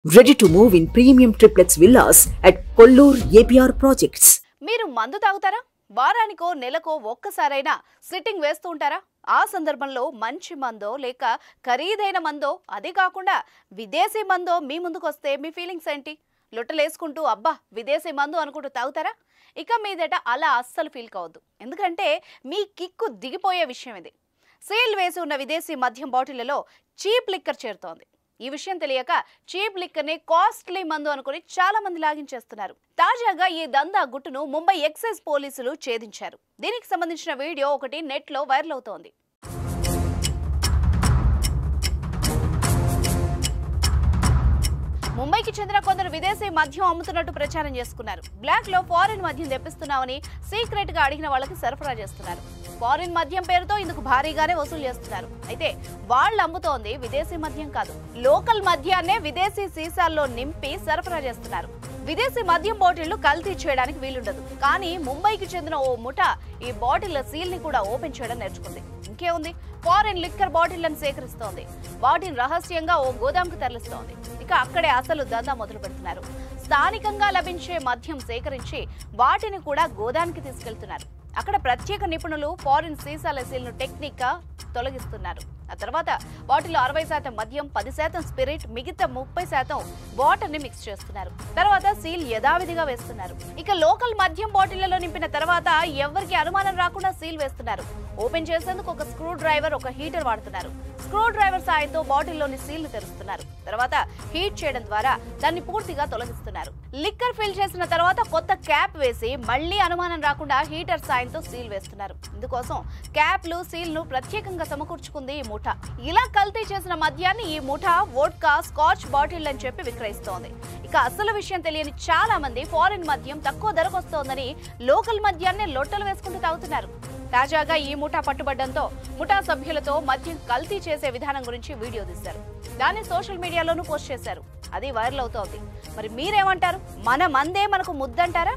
Ready to move in premium triplex villas at Kollur APR Projects. మీరు మందు తాగుతారా? వారానికో నెలకో ఒక్కసారైనా సిట్టింగ్ వేస్తూ ఉంటారా? ఆ సందర్భంలో మంచి మందో లేక ఖరీదైన మందో, అదే కాకుండా విదేశీ మందో మీ ముందుకొస్తే మీ ఫీలింగ్స్ ఏంటి? లొట్టలేసుకుంటూ అబ్బా విదేశీ మందు అనుకుంటూ తాగుతారా? ఇక మీదట అలా అస్సలు ఫీల్ కావద్దు. ఎందుకంటే మీ కిక్కు దిగిపోయే విషయం ఇది. సీల్ వేసి ఉన్న విదేశీ మద్యం బాటిళ్లలో చీప్ లిక్కర్ చేరుతోంది. ఈ విషయం తెలియక చీప్ లిక్కర్ ని కాస్ట్లీ మందు అనుకుని చాలా మంది లాగించేస్తున్నారు. తాజాగా ఈ దందా గుట్టును ముంబై ఎక్సైజ్ పోలీసులు ఛేదించారు. దీనికి సంబంధించిన వీడియో ఒకటి నెట్ లో వైరల్ అవుతోంది. ముంబైకి చెందిన కొందరు విదేశీ మద్యం అమ్ముతున్నట్టు ప్రచారం చేసుకున్నారు. బ్లాక్ లో ఫారిన్ మద్యం తెప్పిస్తున్నామని సీక్రెట్ గా అడిగిన వాళ్ళకి సరఫరా చేస్తున్నారు. ఫారిన్ మద్యం పేరుతో ఇందుకు భారీగానే వసూలు చేస్తున్నారు. అయితే వాళ్ళు అమ్ముతోంది విదేశీ మద్యం కాదు, లోకల్ మద్యాన్నే విదేశీ సీసాల్లో నింపి సరఫరా చేస్తున్నారు. విదేశీ మద్యం బాటిళ్లు కల్తీ చేయడానికి వీలుండదు. కానీ ముంబైకి చెందిన ఓ ముఠా ఈ బాటిళ్ల సీల్ ని కూడా ఓపెన్ చేయడం నేర్చుకుంది. ఇంకేముంది, ఫారిన్ లిక్కర్ బాటిళ్లను సేకరిస్తోంది. వాటిని రహస్యంగా ఓ గోదాంకు తరలిస్తోంది. ఇక అక్కడే అసలు దందా మొదలు పెడుతున్నారు. స్థానికంగా లభించే మద్యం సేకరించి వాటిని కూడా గోదానికి తీసుకెళ్తున్నారు. అక్కడ ప్రత్యేక నిపుణులు ఫారిన్ సీసాల సీల్ను టెక్నిక్ గా తొలగిస్తున్నారు. ఆ తర్వాత వాటిలో 60% మద్యం, 10% స్పిరిట్, మిగతా 30% వాటర్ ని మిక్స్ చేస్తున్నారు. తర్వాత సీల్ యథావిధిగా వేస్తున్నారు. ఇక లోకల్ మద్యం బాటిళ్లలో నింపిన తర్వాత ఎవరికి అనుమానం రాకుండా సీల్ వేస్తున్నారు. ఓపెన్ చేసేందుకు ఒక స్క్రూ డ్రైవర్, ఒక హీటర్ వాడుతున్నారు. స్క్రూ డ్రైవర్ సాయంతో బాటిల్లోని సీల్ ను తెరుస్తున్నారు. తర్వాత హీట్ చేయడం ద్వారా దాన్ని పూర్తిగా తొలగిస్తున్నారు. లిక్కర్ ఫిల్ చేసిన తర్వాత కొత్త క్యాప్ వేసి మళ్లీ అనుమానం రాకుండా హీటర్ సాయంతో సీల్ వేస్తున్నారు. ఇందుకోసం క్యాప్లు, సీల్ ను ప్రత్యేకంగా సమకూర్చుకుంది ఈ ముఠా. ఇలా కల్తీ చేసిన మద్యాన్ని ఈ ముఠా వోడ్కా, స్కాచ్ బాటిల్ అని చెప్పి విక్రయిస్తోంది. ఇక అసలు విషయం తెలియని చాలా మంది ఫారిన్ మద్యం తక్కువ ధరకు వస్తోందని లోకల్ మద్యాన్ని లొట్టలు వేసుకుంటూ తాగుతున్నారు. తాజాగా ఈ ముఠా పట్టుబడ్డంతో ముఠా సభ్యులతో మద్యం కల్తీ చేసే విధానం గురించి వీడియో తీశారు. దాన్ని సోషల్ మీడియాలోనూ పోస్ట్ చేశారు. అది వైరల్ అవుతోంది. మరి మీరేమంటారు? మన మందే మనకు ముద్దంటారా?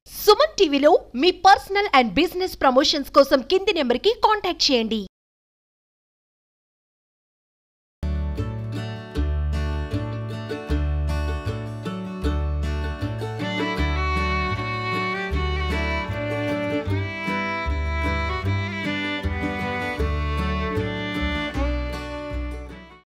సుమన్ టీవీలో మీ పర్సనల్ అండ్ బిజినెస్ ప్రమోషన్స్ కోసం కింది నెంబర్కి కాంటాక్ట్ చేయండి.